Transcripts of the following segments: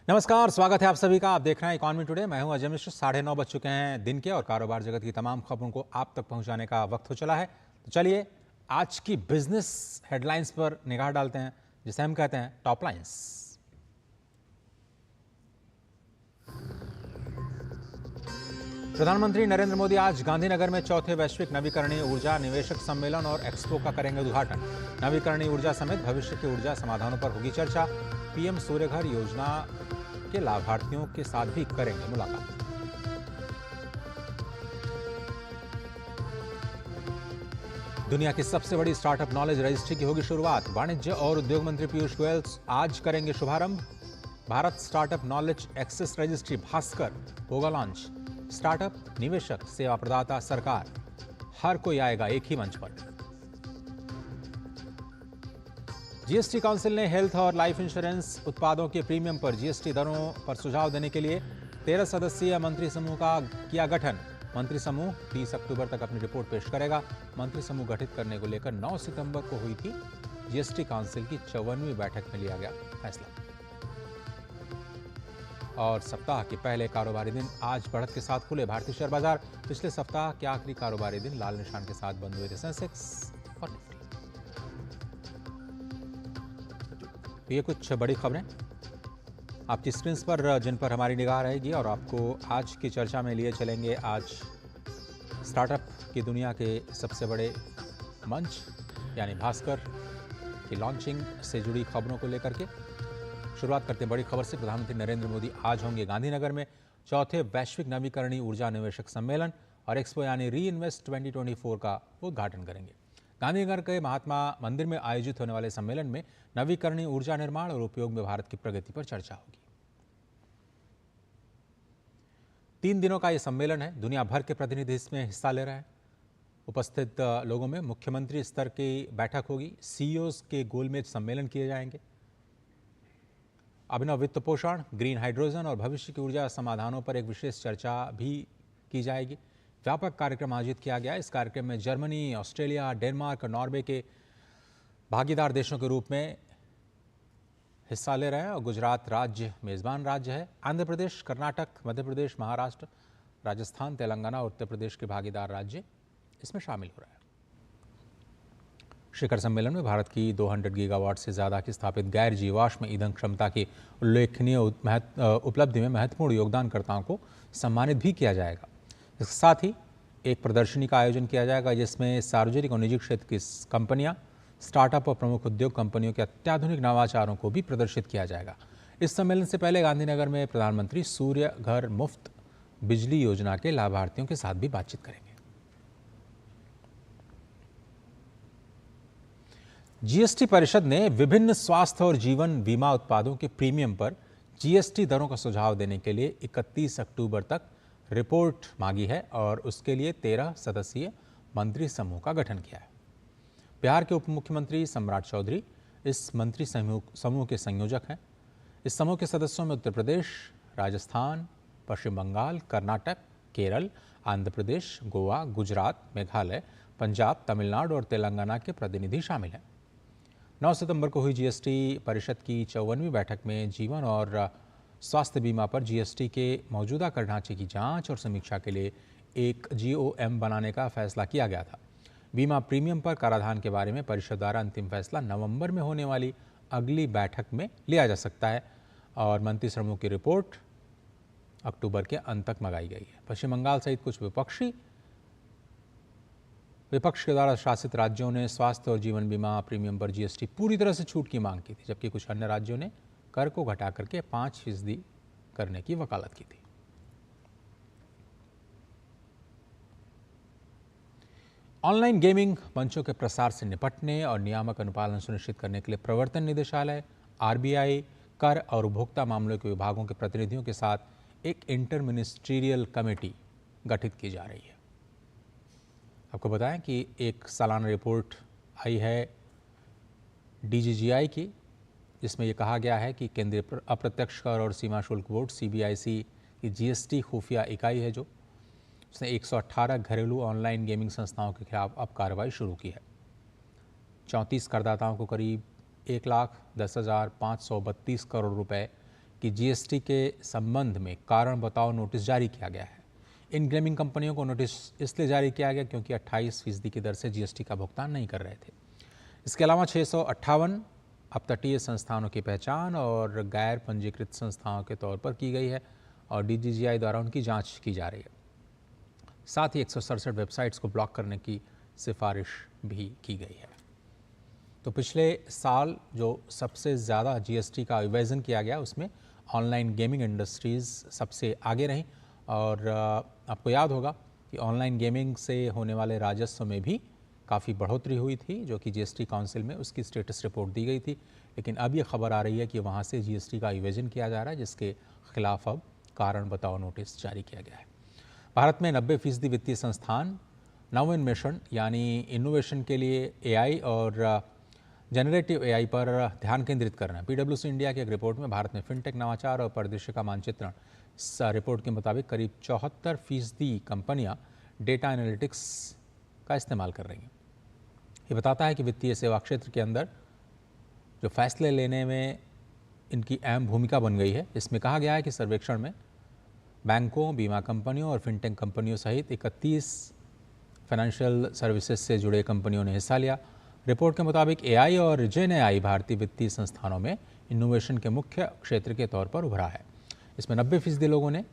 नमस्कार, स्वागत है आप सभी का। आप देख रहे हैं इकॉनमी टुडे। मैं हूं अजय मिश्र। 9:30 बज चुके हैं दिन के और कारोबार जगत की तमाम खबरों को आप तक पहुंचाने का वक्त हो चला है। तो चलिए आज की बिजनेस हेडलाइंस पर निगाह डालते हैं, जिसे हम कहते हैं टॉप लाइंस। प्रधानमंत्री नरेंद्र मोदी आज गांधीनगर में चौथे वैश्विक नवीकरणीय ऊर्जा निवेशक सम्मेलन और एक्सपो का करेंगे उद्घाटन। नवीकरणीय ऊर्जा समेत भविष्य की ऊर्जा समाधानों पर होगी चर्चा। पीएम सूर्यघर योजना के लाभार्थियों के साथ भी करेंगे मुलाकात। दुनिया की सबसे बड़ी स्टार्टअप नॉलेज रजिस्ट्री की होगी शुरुआत। वाणिज्य और उद्योग मंत्री पीयूष गोयल आज करेंगे शुभारंभ। Bharat startup knowledge access registry Bhaskar होगा लॉन्च। स्टार्टअप, निवेशक, सेवा प्रदाता, सरकार, हर कोई आएगा एक ही मंच पर। जीएसटी काउंसिल ने हेल्थ और लाइफ इंश्योरेंस उत्पादों के प्रीमियम पर जीएसटी दरों पर सुझाव देने के लिए 13 सदस्यीय मंत्री समूह का किया गठन। मंत्री समूह 30 अक्टूबर तक अपनी रिपोर्ट पेश करेगा। मंत्री समूह गठित करने को लेकर 9 सितंबर को हुई थी जीएसटी काउंसिल की 54वीं बैठक में लिया गया फैसला। और सप्ताह के पहले कारोबारी दिन आज बढ़त के साथ खुले भारतीय शेयर बाजार। पिछले सप्ताह के आखिरी कारोबारी दिन लाल निशान के साथ बंद हुए थे सेंसेक्स और निफ्टी। ये कुछ बड़ी खबरें आपकी स्क्रीन पर जिन पर हमारी निगाह रहेगी, और आपको आज की चर्चा में लिए चलेंगे आज स्टार्टअप की दुनिया के सबसे बड़े मंच यानी भास्कर की लॉन्चिंग से जुड़ी खबरों को लेकर के। शुरुआत करते हैं बड़ी खबर से। प्रधानमंत्री नरेंद्र मोदी आज होंगे गांधीनगर में चौथे वैश्विक नवीकरणीय ऊर्जा निवेशक सम्मेलन और एक्सपो यानी री इन्वेस्ट 2024 का उद्घाटन करेंगे। गांधीनगर के महात्मा मंदिर में आयोजित होने वाले सम्मेलन में नवीकरणीय ऊर्जा निर्माण और उपयोग में भारत की प्रगति पर चर्चा होगी। 3 दिनों का यह सम्मेलन है। दुनिया भर के प्रतिनिधि इसमें हिस्सा ले रहे हैं। उपस्थित लोगों में मुख्यमंत्री स्तर की बैठक होगी। सीईओज के गोलमेज सम्मेलन किए जाएंगे। अभिनव वित्त पोषण, ग्रीन हाइड्रोजन और भविष्य की ऊर्जा समाधानों पर एक विशेष चर्चा भी की जाएगी। व्यापक कार्यक्रम आयोजित किया गया। इस कार्यक्रम में जर्मनी, ऑस्ट्रेलिया, डेनमार्क और नॉर्वे के भागीदार देशों के रूप में हिस्सा ले रहे हैं और गुजरात राज्य मेजबान राज्य है। आंध्र प्रदेश, कर्नाटक, मध्य प्रदेश, महाराष्ट्र, राजस्थान, तेलंगाना और उत्तर प्रदेश के भागीदार राज्य इसमें शामिल हो रहे हैं। शिखर सम्मेलन में भारत की 200 गीगावाट से ज़्यादा की स्थापित गैर जीवाश्म ईंधन क्षमता की उल्लेखनीय उपलब्धि में महत्वपूर्ण योगदानकर्ताओं को सम्मानित भी किया जाएगा। इसके साथ ही एक प्रदर्शनी का आयोजन किया जाएगा जिसमें सार्वजनिक और निजी क्षेत्र की कंपनियां, स्टार्टअप और प्रमुख उद्योग कंपनियों के अत्याधुनिक नवाचारों को भी प्रदर्शित किया जाएगा। इस सम्मेलन से पहले गांधीनगर में प्रधानमंत्री सूर्य घर मुफ्त बिजली योजना के लाभार्थियों के साथ भी बातचीत करेंगे। जीएसटी परिषद ने विभिन्न स्वास्थ्य और जीवन बीमा उत्पादों के प्रीमियम पर जीएसटी दरों का सुझाव देने के लिए 31 अक्टूबर तक रिपोर्ट मांगी है और उसके लिए 13 सदस्यीय मंत्री समूह का गठन किया है। बिहार के उप मुख्यमंत्री सम्राट चौधरी इस मंत्री समूह के संयोजक हैं। इस समूह के सदस्यों में उत्तर प्रदेश, राजस्थान, पश्चिम बंगाल, कर्नाटक, केरल, आंध्र प्रदेश, गोवा, गुजरात, मेघालय, पंजाब, तमिलनाडु और तेलंगाना के प्रतिनिधि शामिल हैं। 9 सितंबर को हुई जीएसटी परिषद की 54वीं बैठक में जीवन और स्वास्थ्य बीमा पर जीएसटी के मौजूदा कर ढांचे की जांच और समीक्षा के लिए एक जीओएम बनाने का फैसला किया गया था। बीमा प्रीमियम पर कराधान के बारे में परिषद द्वारा अंतिम फैसला नवंबर में होने वाली अगली बैठक में लिया जा सकता है और मंत्री समूह की रिपोर्ट अक्टूबर के अंत तक मंगाई गई है। पश्चिम बंगाल सहित कुछ विपक्ष के द्वारा शासित राज्यों ने स्वास्थ्य और जीवन बीमा प्रीमियम पर जीएसटी पूरी तरह से छूट की मांग की थी, जबकि कुछ अन्य राज्यों ने कर को घटा करके 5% करने की वकालत की थी। ऑनलाइन गेमिंग मंचों के प्रसार से निपटने और नियामक अनुपालन सुनिश्चित करने के लिए प्रवर्तन निदेशालय, आरबीआई, कर और उपभोक्ता मामलों के विभागों के प्रतिनिधियों के साथ एक इंटरमिनिस्ट्रियल कमेटी गठित की जा रही है। आपको बताएं कि एक सालाना रिपोर्ट आई है डीजीजीआई की, जिसमें यह कहा गया है कि केंद्रीय अप्रत्यक्ष कर और सीमा शुल्क बोर्ड सीबीआईसी की जीएसटी खुफिया इकाई है जो उसने 118 घरेलू ऑनलाइन गेमिंग संस्थाओं के खिलाफ अब कार्रवाई शुरू की है। 34 करदाताओं को करीब 1,10,532 करोड़ रुपए कि जीएसटी के संबंध में कारण बताओ नोटिस जारी किया गया है। इन गेमिंग कंपनियों को नोटिस इसलिए जारी किया गया क्योंकि 28% की दर से जीएसटी का भुगतान नहीं कर रहे थे। इसके अलावा 658 अपतटीय संस्थानों की पहचान और गैर पंजीकृत संस्थाओं के तौर पर की गई है और डीजीजीआई द्वारा उनकी जांच की जा रही है। साथ ही 167 वेबसाइट्स को ब्लॉक करने की सिफारिश भी की गई है। तो पिछले साल जो सबसे ज़्यादा जीएसटी का इवेजन किया गया उसमें ऑनलाइन गेमिंग इंडस्ट्रीज़ सबसे आगे रहीं और आपको याद होगा कि ऑनलाइन गेमिंग से होने वाले राजस्व में भी काफ़ी बढ़ोतरी हुई थी, जो कि जीएसटी काउंसिल में उसकी स्टेटस रिपोर्ट दी गई थी। लेकिन अब ये खबर आ रही है कि वहाँ से जीएसटी का इवेजन किया जा रहा है, जिसके खिलाफ अब कारण बताओ नोटिस जारी किया गया है। भारत में 90% वित्तीय संस्थान नवोन्मेषण यानी इनोवेशन के लिए एआई और जनरेटिव एआई पर ध्यान केंद्रित कर रहे हैं। पीडब्ल्यूसी इंडिया की एक रिपोर्ट में भारत में फिनटेक नवाचार और परिदृश्य का मानचित्रण, इस रिपोर्ट के मुताबिक करीब 74% कंपनियां डेटा एनालिटिक्स का इस्तेमाल कर रही हैं। ये बताता है कि वित्तीय सेवा क्षेत्र के अंदर जो फैसले लेने में इनकी अहम भूमिका बन गई है। इसमें कहा गया है कि सर्वेक्षण में बैंकों, बीमा कंपनियों और फिनटेक कंपनियों सहित 31 फाइनेंशियल सर्विसेज से जुड़े कंपनियों ने हिस्सा लिया। रिपोर्ट के मुताबिक एआई और जेन एआई भारतीय वित्तीय संस्थानों में इनोवेशन के मुख्य क्षेत्र के तौर पर उभरा है। इसमें 90% लोगों ने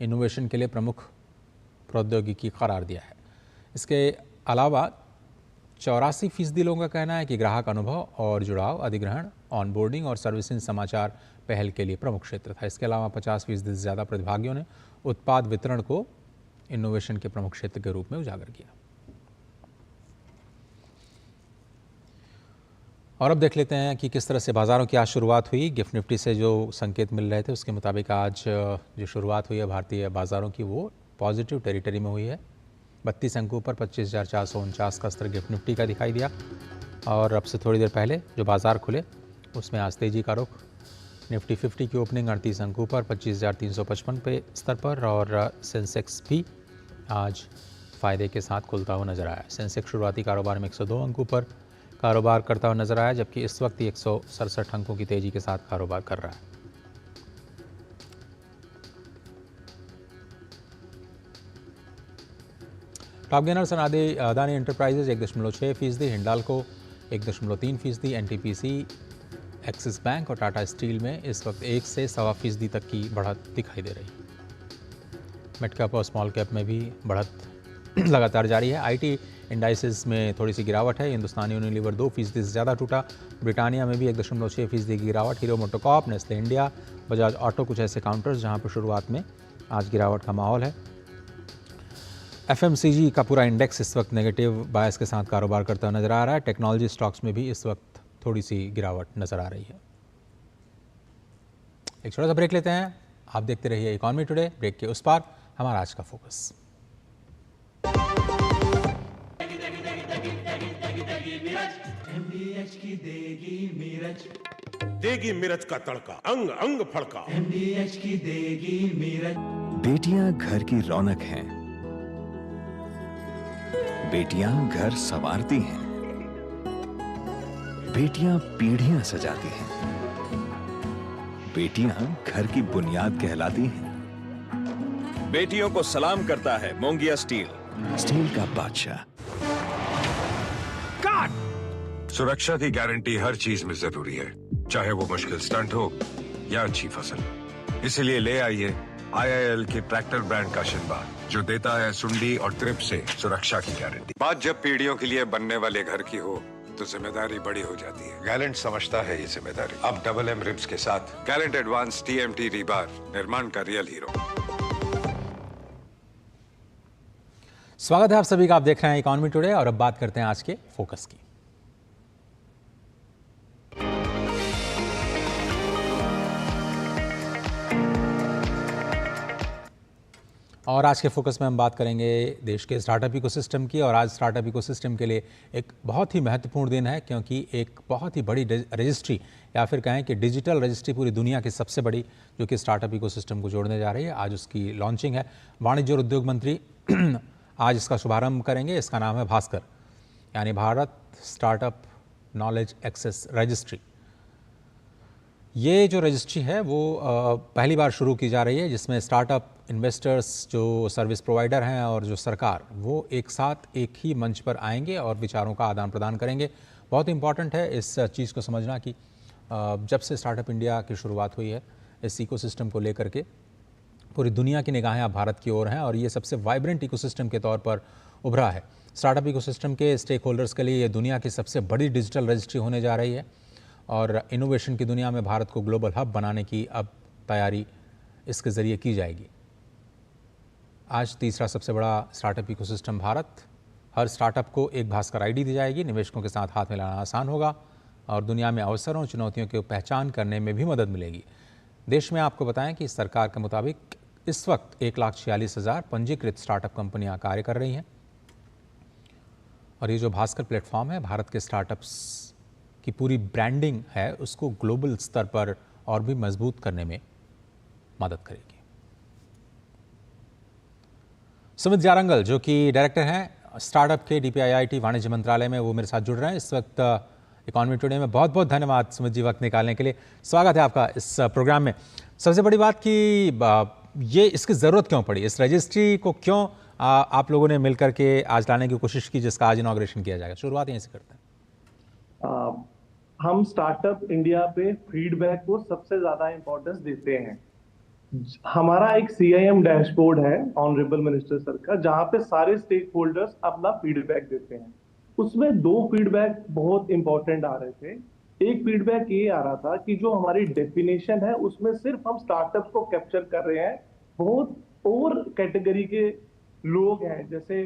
इनोवेशन के लिए प्रमुख प्रौद्योगिकी करार दिया है। इसके अलावा 84% लोगों का कहना है कि ग्राहक अनुभव और जुड़ाव, अधिग्रहण, ऑनबोर्डिंग और सर्विसिंग समाचार पहल के लिए प्रमुख क्षेत्र था। इसके अलावा 50% से ज़्यादा प्रतिभागियों ने उत्पाद वितरण को इनोवेशन के प्रमुख क्षेत्र के रूप में उजागर किया। और अब देख लेते हैं कि किस तरह से बाज़ारों की आज शुरुआत हुई। गिफ्ट निफ्टी से जो संकेत मिल रहे थे उसके मुताबिक आज जो शुरुआत हुई है भारतीय बाज़ारों की, वो पॉजिटिव टेरिटरी में हुई है। 32 अंकों पर 25,449 का स्तर गिफ्ट निफ्टी का दिखाई दिया और अब से थोड़ी देर पहले जो बाज़ार खुले उसमें आज तेज़ी का रुख। निफ्टी 50 की ओपनिंग 38 अंकों पर 25,355 पे स्तर पर और सेंसेक्स भी आज फ़ायदे के साथ खुलता हुआ नजर आया। सेंसेक्स शुरुआती कारोबार में 102 अंकों पर कारोबार करता हुआ नजर आया, जबकि इस वक्त 167 अंकों की तेज़ी के साथ कारोबार कर रहा है। Top gainers Adani enterprises 1.6%, Hindalco 1.3%, NTPC, axis bank और टाटा स्टील में इस वक्त 1 से 1.25% तक की बढ़त दिखाई दे रही है। मिड कैप और स्मॉल कैप में भी बढ़त लगातार जारी है। आईटी इंडाइसेस में थोड़ी सी गिरावट है। हिंदुस्तानी यूनिलीवर 2% से ज़्यादा टूटा। ब्रिटानिया में भी 1.6% की गिरावट। Hero MotoCorp, Nestle India, Bajaj auto कुछ ऐसे काउंटर्स जहां पर शुरुआत में आज गिरावट का माहौल है। एफएमसीजी का पूरा इंडेक्स इस वक्त नेगेटिव बायस के साथ कारोबार करता हुआ नजर आ रहा है। टेक्नोलॉजी स्टॉक्स में भी इस वक्त थोड़ी सी गिरावट नजर आ रही है। एक छोटा सा ब्रेक लेते हैं। आप देखते रहिए इकोनॉमी टुडे। ब्रेक के उस पार हमारा आज का फोकस। देगी मिर्च का तड़का, अंग अंग फड़का। MDH की देगी मिर्च। बेटियां घर की रौनक हैं। बेटियां घर संवारती हैं। बेटियां पीढ़ियां सजाती हैं। बेटियां घर की बुनियाद कहलाती हैं। बेटियों को सलाम करता है मोंगिया स्टील, स्टील का बादशाह। सुरक्षा की गारंटी हर चीज में जरूरी है, चाहे वो मुश्किल स्टंट हो या अच्छी फसल। इसीलिए ले आइए IIL के ट्रैक्टर ब्रांड का शिनबार, जो देता है सुंडी और ट्रिप से सुरक्षा की गारंटी। बात जब पीढ़ियों के लिए बनने वाले घर की हो तो जिम्मेदारी बड़ी हो जाती है। गैलेंट समझता है ये जिम्मेदारी। अब डबल M रिब्स के साथ गैलेंट एडवांस TMT रीबार, निर्माण का रियल हीरो। स्वागत है आप सभी का। आप देख रहे हैं इकोनॉमी टुडे और अब बात करते हैं आज के फोकस की। और आज के फोकस में हम बात करेंगे देश के स्टार्टअप इकोसिस्टम की। और आज स्टार्टअप इकोसिस्टम के लिए एक बहुत ही महत्वपूर्ण दिन है, क्योंकि एक बहुत ही बड़ी रजिस्ट्री या फिर कहें कि डिजिटल रजिस्ट्री पूरी दुनिया की सबसे बड़ी, जो कि स्टार्टअप इकोसिस्टम को जोड़ने जा रही है, आज उसकी लॉन्चिंग है। वाणिज्य और उद्योग मंत्री आज इसका शुभारंभ करेंगे। इसका नाम है भास्कर, यानी Bharat startup knowledge access registry. ये जो रजिस्ट्री है वो पहली बार शुरू की जा रही है, जिसमें स्टार्टअप, इन्वेस्टर्स, जो सर्विस प्रोवाइडर हैं और जो सरकार, वो एक साथ एक ही मंच पर आएंगे और विचारों का आदान प्रदान करेंगे। बहुत इंपॉर्टेंट है इस चीज़ को समझना कि जब से स्टार्टअप इंडिया की शुरुआत हुई है, इस इकोसिस्टम को लेकर के पूरी दुनिया की निगाहें अब भारत की ओर हैं और ये सबसे वाइब्रेंट इकोसिस्टम के तौर पर उभरा है। स्टार्टअप इकोसिस्टम के स्टेक होल्डर्स के लिए ये दुनिया की सबसे बड़ी डिजिटल रजिस्ट्री होने जा रही है और इनोवेशन की दुनिया में भारत को ग्लोबल हब बनाने की अब तैयारी इसके ज़रिए की जाएगी। आज तीसरा सबसे बड़ा स्टार्टअप इकोसिस्टम भारत। हर स्टार्टअप को एक भास्कर आईडी दी जाएगी, निवेशकों के साथ हाथ मिलाना आसान होगा और दुनिया में अवसरों, चुनौतियों की पहचान करने में भी मदद मिलेगी। देश में आपको बताएं कि सरकार के मुताबिक इस वक्त 1,46,000 पंजीकृत स्टार्टअप कंपनियां कार्य कर रही हैं और ये जो भास्कर प्लेटफॉर्म है, भारत के स्टार्टअप्स की पूरी ब्रांडिंग है, उसको ग्लोबल स्तर पर और भी मजबूत करने में मदद करेगी। सुमित जारंगल, जो कि डायरेक्टर हैं स्टार्टअप के DPIIT वाणिज्य मंत्रालय में, वो मेरे साथ जुड़ रहे हैं इस वक्त इकोनॉमी टुडे में। बहुत बहुत धन्यवाद सुमित जी, वक्त निकालने के लिए। स्वागत है आपका इस प्रोग्राम में। सबसे बड़ी बात कि ये इसकी ज़रूरत क्यों पड़ी, इस रजिस्ट्री को क्यों आप लोगों ने मिलकर के आज लाने की कोशिश की, जिसका आज इनॉग्रेशन किया जाएगा? शुरुआत यहीं से करते हैं। हम स्टार्टअप इंडिया पे फीडबैक को सबसे ज्यादा इंपॉर्टेंस देते हैं। हमारा एक CIM डैशबोर्ड है ऑनरेबल मिनिस्टर सर का, जहां पे सारे स्टेक होल्डर्स अपना फीडबैक देते हैं। उसमें 2 फीडबैक बहुत इंपॉर्टेंट आ रहे थे। एक फीडबैक ये आ रहा था कि जो हमारी डेफिनेशन है उसमें सिर्फ हम स्टार्टअप्स को कैप्चर कर रहे हैं, बहुत और कैटेगरी के लोग हैं, जैसे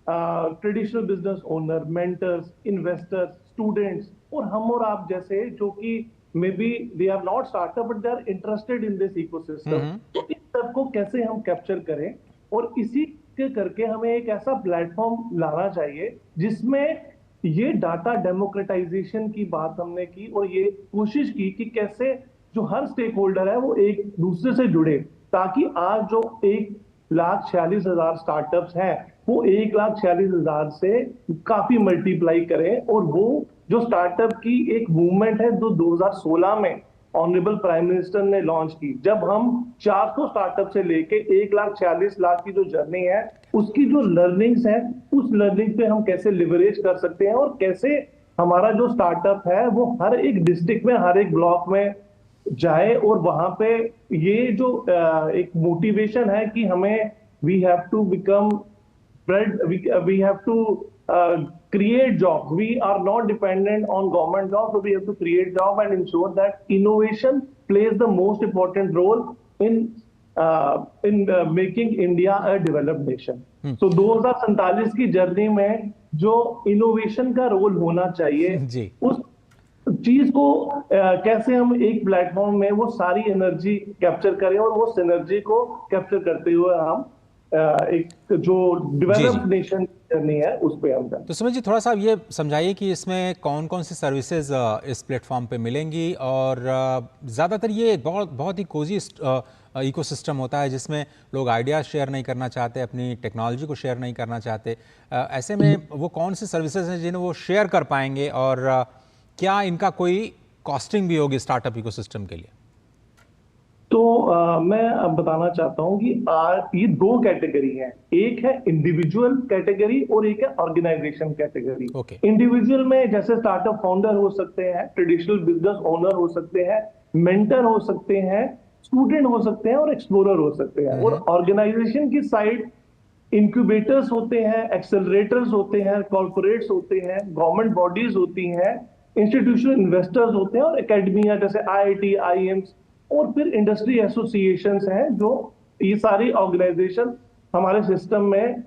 traditional business owner, mentors, investors, students और हम और आप जैसे, जो कि may be they are not startup but they are interested in this ecosystem. तो इन सबको कैसे हम कैप्चर करें, और इसी के करके हमें एक ऐसा प्लेटफॉर्म लाना चाहिए जिसमें ये डाटा डेमोक्रेटाइजेशन की बात हमने की और ये कोशिश की कि कैसे जो हर स्टेक होल्डर है वो एक दूसरे से जुड़े, ताकि आज जो 1,46,000 स्टार्टअप्स हैं वो 1,46,000 से काफी मल्टीप्लाई करें। और वो जो स्टार्टअप की एक मूवमेंट है जो 2016 में ऑनरेबल प्राइम मिनिस्टर ने लॉन्च की, जब हम 400 स्टार्टअप से लेके 1,46,000 की जो जर्नी है, उसकी जो लर्निंग्स है, उस लर्निंग पे हम कैसे लिवरेज कर सकते हैं और कैसे हमारा जो स्टार्टअप है वो हर एक डिस्ट्रिक्ट में, हर एक ब्लॉक में जाए और वहां पे ये जो एक मोटिवेशन है कि हमें we have to become bread, we have to create jobs. We are not dependent on government jobs, so we have to create jobs and ensure that innovation plays the most important role in making India a developed nation. So 2047 की journey में जो innovation का role होना चाहिए जी, उस चीज को कैसे हम एक प्लेटफॉर्म में वो सारी एनर्जी कैप्चर करें और वो सिनर्जी को कैप्चर करते हुए हम एक जो डेवलप्ड नेशन जर्नी है उस पे हम जाएं। तो सुमित जी, थोड़ा सा ये समझाइए कि इसमें कौन कौन सी सर्विसेज इस प्लेटफॉर्म पे मिलेंगी और ज़्यादातर ये बहुत ही कोजी इकोसिस्टम होता है जिसमें लोग आइडियाज शेयर नहीं करना चाहते, अपनी टेक्नोलॉजी को शेयर नहीं करना चाहते। ऐसे में वो कौन सी सर्विसेज हैं जिन्हें वो शेयर कर पाएंगे और क्या इनका कोई कॉस्टिंग भी होगी स्टार्टअप इकोसिस्टम के लिए? तो मैं अब बताना चाहता हूं कि ये 2 कैटेगरी हैं, एक है इंडिविजुअल कैटेगरी और एक है ऑर्गेनाइजेशन कैटेगरी। इंडिविजुअल में जैसे स्टार्टअप फाउंडर हो सकते हैं, ट्रेडिशनल बिजनेस ओनर हो सकते हैं, मेंटर हो सकते हैं, स्टूडेंट हो सकते हैं और एक्सप्लोरर हो सकते हैं। और ऑर्गेनाइजेशन की साइड इंक्यूबेटर्स होते हैं, एक्सेलरेटर्स होते हैं, कॉर्पोरेट्स होते हैं, गवर्नमेंट बॉडीज होती हैं, इंस्टीट्यूशनल इन्वेस्टर्स होते हैं और एकेडमिया जैसे IIT, IIMs और फिर इंडस्ट्री एसोसिएशंस हैं। जो ये सारी ऑर्गेनाइजेशन हमारे सिस्टम में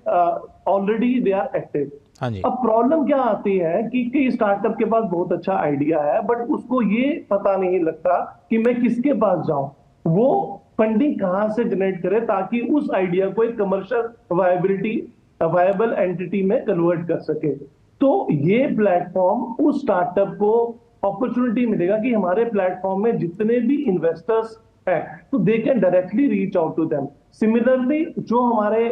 ऑलरेडी दे आर एक्टिव। अब प्रॉब्लम क्या आती है कि कई स्टार्टअप के पास बहुत अच्छा आइडिया है बट उसको ये पता नहीं लगता कि मैं किसके पास जाऊं, वो फंडिंग कहां से जनरेट करे ताकि उस आइडिया को एक कमर्शियल वायबल एंटिटी में कन्वर्ट कर सके। तो ये प्लेटफॉर्म उस स्टार्टअप को अपॉर्चुनिटी मिलेगा कि हमारे प्लेटफॉर्म में जितने भी इन्वेस्टर्स हैं तो they can directly reach out to them. Similarly जो हमारे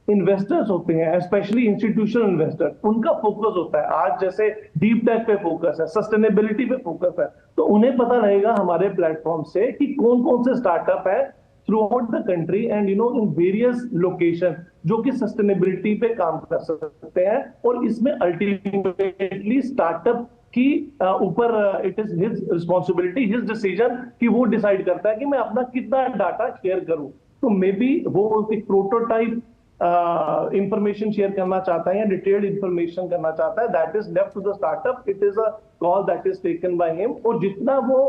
इन्वेस्टर्स होते हैं, स्पेशली इंस्टीट्यूशनल इन्वेस्टर, उनका फोकस होता है आज जैसे डीप टेक पे फोकस है, सस्टेनेबिलिटी पे फोकस है, तो उन्हें पता रहेगा हमारे प्लेटफॉर्म से कि कौन कौन से स्टार्टअप है through out the country and in various location जो कि सस्टेनेबिलिटी पे काम कर सकते हैं। और इसमें अल्टीमेटली स्टार्टअप की ऊपर it is his responsibility, his decision कि वो डिसाइड करता है कि मैं अपना कितना डाटा शेयर करूं। तो मे बी वो एक प्रोटोटाइप इंफॉर्मेशन शेयर करना चाहता है या डिटेल्ड इंफॉर्मेशन करना चाहता है, that is left to the startup, it is a call that is taken by him. और जितना वो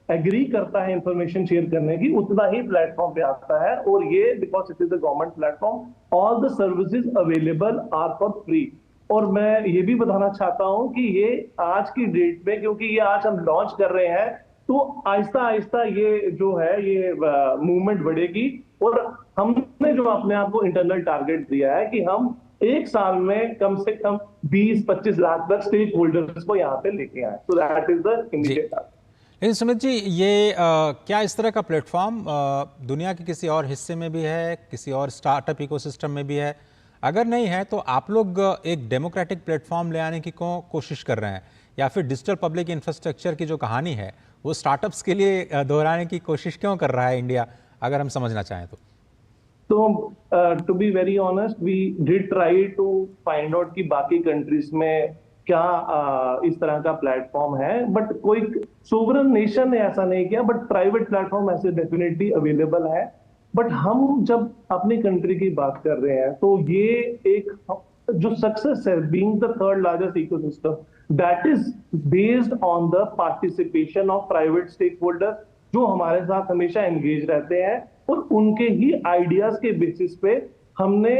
एग्री करता है इंफॉर्मेशन शेयर करने की उतना ही प्लेटफॉर्म पे आता है। और ये because it is a government platform, all the services available are for free. और मैं ये भी बताना चाहता हूं कि ये आज की डेट में, क्योंकि ये आज हम लॉन्च कर रहे हैं, तो आहिस्ता आहिस्ता ये जो है ये मूवमेंट बढ़ेगी। और हमने जो अपने आप को इंटरनल टारगेट दिया है कि हम एक साल में कम से कम 20-25 लाख तक स्टेक होल्डर्स को यहाँ पे लेके आए। So that is the immediate target. लेकिन सुमित जी, ये क्या इस तरह का प्लेटफॉर्म दुनिया के किसी और हिस्से में भी है, किसी और स्टार्टअप इकोसिस्टम में भी है? अगर नहीं है तो आप लोग एक डेमोक्रेटिक प्लेटफॉर्म ले आने की कोशिश कर रहे हैं, या फिर डिजिटल पब्लिक इंफ्रास्ट्रक्चर की जो कहानी है वो स्टार्टअप्स के लिए दोहराने की कोशिश क्यों कर रहा है इंडिया, अगर हम समझना चाहें तो? तो to be very honest, we did try to find out कि बाकी कंट्रीज में क्या इस तरह का प्लेटफॉर्म है, बट कोई सोवरेन नेशन ने ऐसा नहीं किया, बट प्राइवेट प्लेटफॉर्म ऐसे डेफिनेटली अवेलेबल है। बट हम जब अपनी कंट्री की बात कर रहे हैं तो ये एक जो सक्सेस है being the third largest ecosystem, that is based on the participation of private stake holders जो हमारे साथ हमेशा एंगेज रहते हैं, और उनके ही आइडियाज के बेसिस पे हमने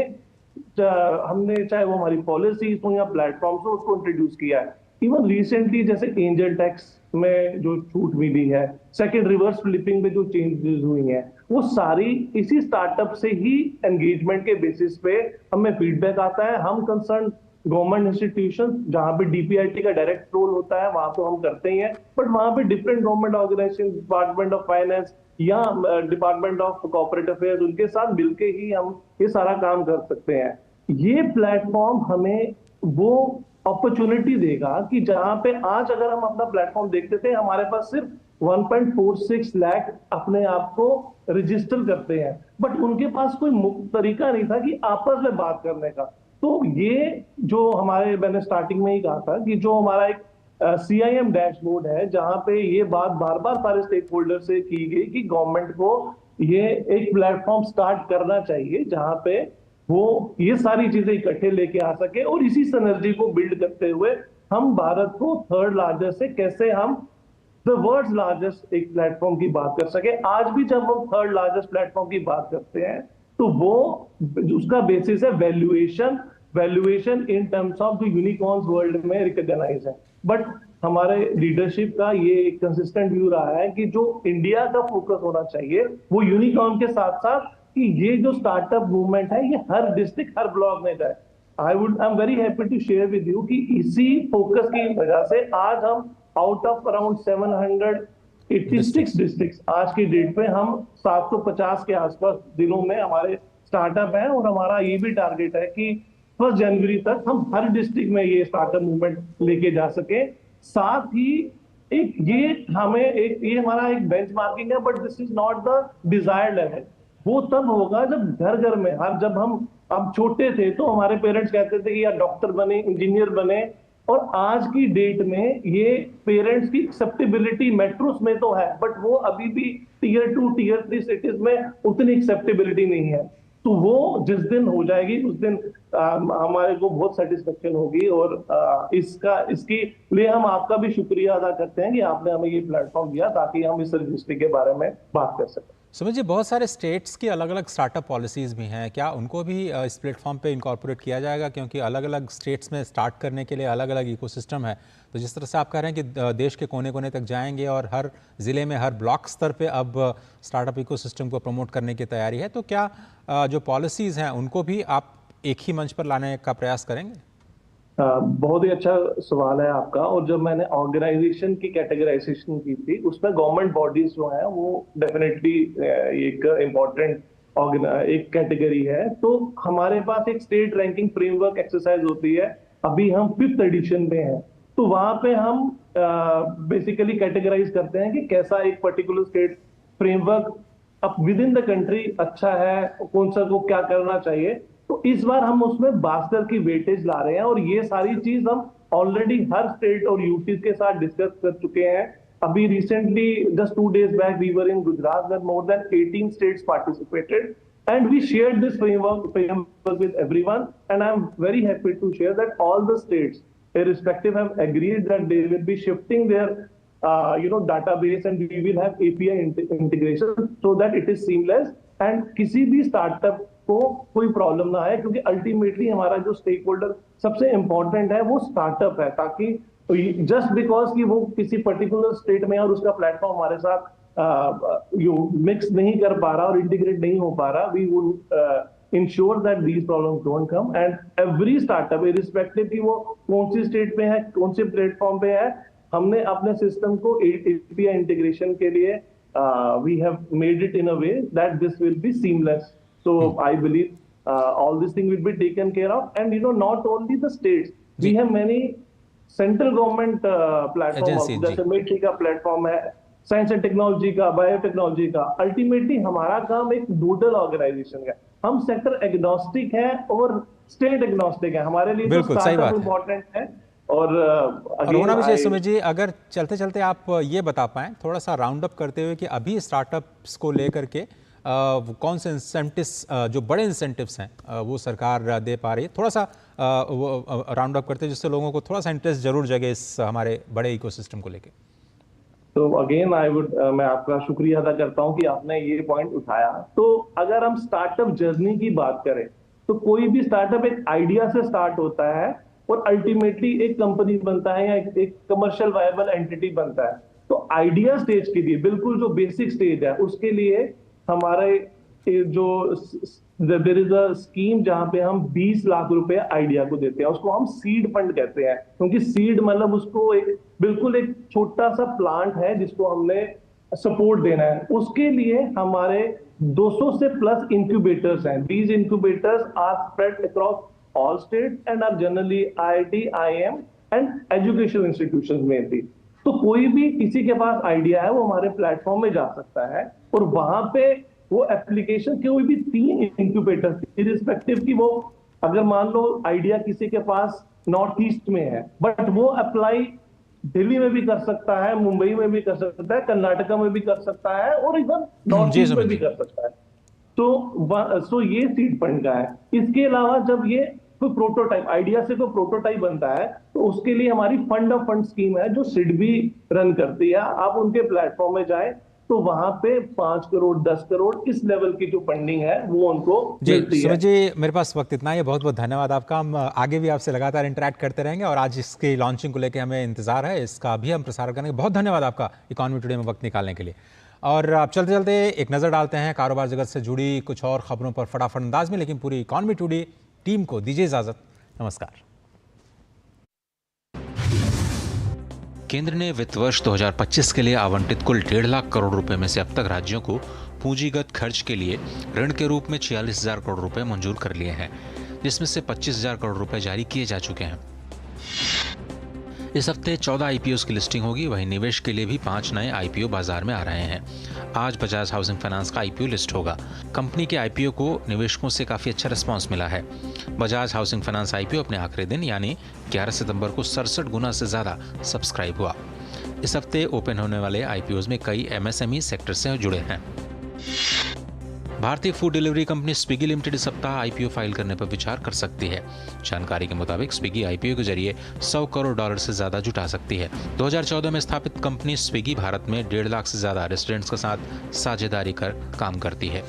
चाहे वो हमारी पॉलिसीज हो या प्लेटफॉर्म हो उसको इंट्रोड्यूस किया है। इवन रिसेंटली जैसे एंजल टैक्स में जो छूट मिली है, सेकंड रिवर्स फ्लिपिंग में जो चेंजेस हुई हैं, वो सारी इसी स्टार्टअप से ही एंगेजमेंट के बेसिस पे हमें फीडबैक आता है। हम कंसर्न गवर्नमेंट इंस्टीट्यूशन जहां पे डीपीआईटी का डायरेक्ट रोल होता है वहां तो हम करते ही हैं, बट वहां पे different government organisation, department of finance या डिपार्टमेंट ऑफ कॉर्पोरेट अफेयर्स, उनके साथ मिलके ही हम ये सारा काम कर सकते हैं। ये प्लेटफॉर्म हमें वो अपॉर्चुनिटी देगा कि जहां पे आज अगर हम अपना प्लेटफॉर्म देखते थे हमारे पास सिर्फ 1.46 लाख अपने आप को रजिस्टर करते हैं, बट उनके पास कोई तरीका नहीं था कि आपस में बात करने का। तो ये जो हमारे, मैंने स्टार्टिंग में ही कहा था कि जो हमारा एक CIM डैशबोर्ड है जहां पे ये बात बार बार सारे स्टेक होल्डर से की गई कि गवर्नमेंट को ये एक प्लेटफॉर्म स्टार्ट करना चाहिए जहां पे वो ये सारी चीजें इकट्ठे लेके आ सके, और इसी सिनर्जी को बिल्ड करते हुए हम भारत को थर्ड लार्जेस्ट से कैसे हम द वर्ल्ड्स लार्जेस्ट एक प्लेटफॉर्म की बात कर सके। आज भी जब हम थर्ड लार्जेस्ट प्लेटफॉर्म की बात करते हैं तो वो उसका बेसिस है वैल्यूएशन इन टर्म्स ऑफ जो यूनिकॉर्न्स वर्ल्ड में रिकॉग्नाइज है। बट हमारे लीडरशिप का ये कंसिस्टेंट व्यू रहा है कि जो इंडिया का फोकस होना चाहिए वो यूनिकॉर्न के साथ साथ कि ये जो स्टार्टअप मूवमेंट है ये हर डिस्ट्रिक्ट, हर ब्लॉक में जाए। I am very happy to share with you कि इसी फोकस की वजह से आज हम आउट ऑफ अराउंड 786 डिस्ट्रिक्ट्स आज की डेट पे हम 750 के आसपास जिलों में हमारे स्टार्टअप है, और हमारा ये भी टारगेट है कि 1 जनवरी तक हम हर डिस्ट्रिक्ट में ये स्टार्टअप मूवमेंट लेके जा सके। साथ ही ये हमारा एक बेंचमार्किंग है, but this is not the desired level. वो तब होगा जब घर घर में, जब हम छोटे थे तो हमारे पेरेंट्स कहते थे कि यार डॉक्टर बने, इंजीनियर बने, और आज की डेट में ये पेरेंट्स की एक्सेप्टेबिलिटी मेट्रोस में तो है, बट वो अभी भी टियर 2, टियर 3 सिटीज में उतनी एक्सेप्टेबिलिटी नहीं है। तो वो जिस दिन हो जाएगी उस दिन हमारे को बहुत सेटिस्फेक्शन होगी, और इसकी लिए हम आपका भी शुक्रिया अदा करते हैं कि आपने हमें ये प्लेटफॉर्म दिया ताकि हम इस रजिस्ट्री के बारे में बात कर सकें। सुमित जी, बहुत सारे स्टेट्स की अलग अलग स्टार्टअप पॉलिसीज़ भी हैं, क्या उनको भी इस प्लेटफॉर्म पे इनकॉर्पोरेट किया जाएगा? क्योंकि अलग अलग स्टेट्स में स्टार्ट करने के लिए अलग अलग इकोसिस्टम है, तो जिस तरह से आप कह रहे हैं कि देश के कोने कोने तक जाएंगे और हर ज़िले में, हर ब्लॉक स्तर पे अब स्टार्टअप इकोसिस्टम को प्रमोट करने की तैयारी है, तो क्या जो पॉलिसीज़ हैं उनको भी आप एक ही मंच पर लाने का प्रयास करेंगे? बहुत ही अच्छा सवाल है आपका। और जब मैंने ऑर्गेनाइजेशन की कैटेगराइजेशन की थी उसमें गवर्नमेंट बॉडीज जो हैं वो डेफिनेटली एक इम्पोर्टेंट एक कैटेगरी है। तो हमारे पास एक स्टेट रैंकिंग फ्रेमवर्क एक्सरसाइज होती है, अभी हम 5th एडिशन में हैं। तो वहां पे हम बेसिकली कैटेगराइज करते हैं कि कैसा एक पर्टिकुलर स्टेट फ्रेमवर्क अब विद इन द कंट्री अच्छा है, कौन सा को क्या करना चाहिए। तो इस बार हम उसमें भास्कर की वेटेज ला रहे हैं, और ये सारी चीज हम ऑलरेडी हर स्टेट और यूटी के साथ डिस्कस कर चुके हैं। अभी recently just 2 days back we were in Gujarat, where more than 18 states participated, and we shared this framework with everyone, and I'm very happy to share that all the states irrespective have agreed that they will be shifting their database, and we will have API integration so that it is seamless and किसी भी startup को कोई problem ना आए, क्योंकि ultimately हमारा जो stake holder सबसे इंपॉर्टेंट है वो स्टार्टअप है, ताकि जस्ट बिकॉज कि वो किसी पर्टिकुलर स्टेट में और उसका प्लेटफॉर्म हमारे साथ मिक्स नहीं कर पा रहा और इंटीग्रेट नहीं हो पा रहा, we would ensure that these problems don't come. And every startup irrespective कि वो कौन सी स्टेट में है, कौन से प्लेटफॉर्म पे है, हमने अपने सिस्टम को API इंटीग्रेशन के लिए we have made it in a way that this will be seamless. So I believe all this thing will be taken care of, and not only the states, we have many central government platforms, जैसे मेट्री का platform है, science and technology का, biotechnology का। Ultimately हमारा काम एक nodal organisation का, हम सेक्टर एग्नोस्टिक है और स्टेट एग्नोस्टिक है, हमारे लिए बिल्कुल सही बात इंपॉर्टेंट है। और होना भी चाहिए। सुमित जी, अगर चलते चलते आप ये बता पाएं थोड़ा सा राउंड अप करते हुए कि अभी स्टार्टअप्स को लेकर के कौन से इंसेंटिव्स, जो बड़े इंसेंटिव्स हैं वो सरकार दे पा रही है, थोड़ा सा राउंड अप करते हैं जिससे लोगों को थोड़ा सा इंटरेस्ट जरूर जगे इस हमारे बड़े इकोसिस्टम को लेके। तो अगेन मैं आपका शुक्रिया अदा करता हूं कि आपने ये पॉइंट उठाया। तो अगर हम स्टार्टअप जर्नी की बात करें तो कोई भी स्टार्टअप एक आइडिया से स्टार्ट होता है और अल्टीमेटली एक कंपनी बनता है या एक कमर्शियल वायबल एंटिटी बनता है। तो आइडिया स्टेज के लिए बिल्कुल जो बेसिक स्टेज है उसके लिए हमारे जो देयर इज अ स्कीम जहां पे हम 20 लाख रुपए आइडिया को देते हैं, उसको हम सीड फंड कहते हैं, क्योंकि सीड मतलब उसको बिल्कुल एक छोटा सा प्लांट है जिसको हमने सपोर्ट देना है। उसके लिए हमारे 200 से प्लस इंक्यूबेटर्स हैं। These incubators are spread across all states and are generally IIT, IIM and educational institutions में थी। तो कोई भी किसी के पास आइडिया है वो हमारे प्लेटफॉर्म में जा सकता है, और वहां पे वो एप्लीकेशन कोई भी 3 इंक्यूबेटर इरिस्पेक्टिव की, वो अगर मान लो आइडिया किसी के पास नॉर्थ ईस्ट में है बट वो अप्लाई दिल्ली में भी कर सकता है, मुंबई में भी कर सकता है, कर्नाटका में भी कर सकता है, और इधर नॉर्थ ईस्ट में भी कर सकता है। तो ये सीड फंड का है। इसके अलावा जब ये कोई प्रोटोटाइप आइडिया से कोई प्रोटोटाइप बनता है तो उसके लिए हमारी फंड ऑफ फंड स्कीम है जो सिडबी रन करती है। आप उनके प्लेटफॉर्म में जाएं तो वहां पे 5 करोड़ 10 करोड़ इस लेवल की जो फंडिंग है वो उनको मिलती है। सुमित जी, मेरे पास वक्त इतना ही है, बहुत बहुत धन्यवाद आपका। हम आगे भी आपसे लगातार इंटरेक्ट करते रहेंगे और आज इसकी लॉन्चिंग को लेकर हमें इंतजार है, इसका भी हम प्रसार करेंगे। बहुत धन्यवाद आपका इकोनॉमी टुडे में वक्त निकालने के लिए। और अब चलते चलते एक नज़र डालते हैं कारोबार जगत से जुड़ी कुछ और खबरों पर फटाफट अंदाज में, लेकिन पूरी इकोनॉमी टुडे टीम को दीजिए इजाजत। नमस्कार। केंद्र ने वित्त वर्ष 2025 के लिए आवंटित कुल 1.5 लाख करोड़ रुपए में से अब तक राज्यों को पूंजीगत खर्च के लिए ऋण के रूप में 46,000 करोड़ रुपए मंजूर कर लिए हैं, जिसमें से 25,000 करोड़ रुपए जारी किए जा चुके हैं। इस हफ्ते 14 IPOs की लिस्टिंग होगी। वहीं निवेश के लिए भी 5 नए IPO बाजार में आ रहे हैं। आज बजाज हाउसिंग फाइनेंस का IPO लिस्ट होगा। कंपनी के IPO को निवेशकों से काफी अच्छा रिस्पांस मिला है। बजाज हाउसिंग फाइनेंस IPO अपने आखिरी दिन यानी 11 सितंबर को 67 गुना से ज्यादा सब्सक्राइब हुआ। इस हफ्ते ओपन होने वाले IPOs में कई MSME सेक्टर से जुड़े हैं। भारतीय food delivery company Swiggy limited इस सप्ताह IPO फाइल करने पर विचार कर सकती है। जानकारी के मुताबिक स्विगी IPO के जरिए $100 करोड़ से ज्यादा जुटा सकती है। 2014 में स्थापित कंपनी स्विगी भारत में 1.5 लाख से ज्यादा रेस्टोरेंट्स के साथ साझेदारी कर काम करती है।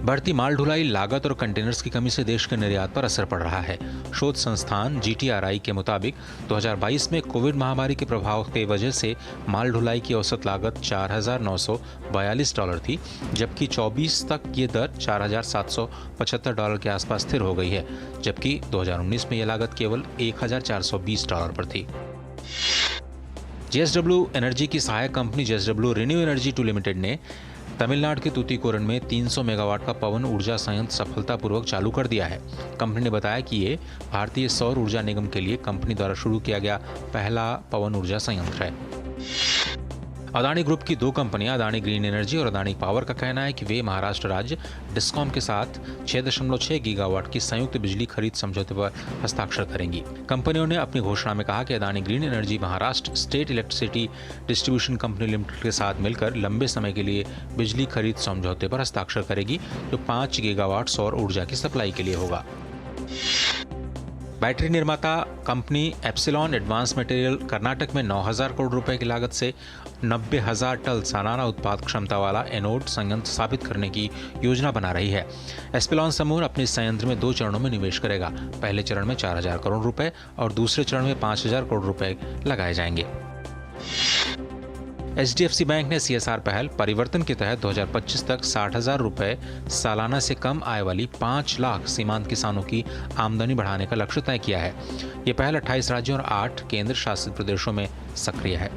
बढ़ती माल ढुलाई लागत और कंटेनर्स की कमी से देश के निर्यात पर असर पड़ रहा है। शोध संस्थान GTRI के मुताबिक 2022 में कोविड महामारी के प्रभाव की वजह से माल ढुलाई की औसत लागत $4,942 थी, जबकि 24 तक ये दर $4,775 के आसपास स्थिर हो गई है, जबकि 2019 में यह लागत केवल $1,420 पर थी। JSW एनर्जी की सहायक company JSW renew energy 2 limited ने तमिलनाडु के तूतीकोरन में 300 मेगावाट का पवन ऊर्जा संयंत्र सफलतापूर्वक चालू कर दिया है। कंपनी ने बताया कि ये भारतीय सौर ऊर्जा निगम के लिए कंपनी द्वारा शुरू किया गया पहला पवन ऊर्जा संयंत्र है। अदानी ग्रुप की 2 कंपनियां अदानी ग्रीन एनर्जी और अदानी पावर का कहना है कि वे महाराष्ट्र राज्य डिस्कॉम के साथ 6.6 गीगावाट की संयुक्त बिजली खरीद समझौते पर हस्ताक्षर करेंगी। कंपनियों ने अपनी घोषणा में कहा कि Adani green energy Maharashtra state electricity distribution company limited के साथ मिलकर लंबे समय के लिए बिजली खरीद समझौते पर हस्ताक्षर करेगी, जो 5 गीगावाट सौर ऊर्जा की सप्लाई के लिए होगा। बैटरी निर्माता company epsilon advance material Karnataka में 9,000 करोड़ रुपए की लागत से 90,000 टन सालाना उत्पाद क्षमता वाला एनोड संयंत्र स्थापित करने की योजना बना रही है। एप्सिलॉन समूह अपने इस संयंत्र में 2 चरणों में निवेश करेगा। पहले चरण में 4,000 करोड़ रुपए और दूसरे चरण में 5,000 करोड़ रुपए लगाए जाएंगे। HDFC बैंक ने CSR पहल परिवर्तन के तहत 2025 तक 60,000 रुपए सालाना से कम आय वाली 5 लाख सीमांत किसानों की आमदनी बढ़ाने का लक्ष्य तय किया है। ये पहल 28 राज्यों और 8 केंद्र शासित प्रदेशों में सक्रिय है।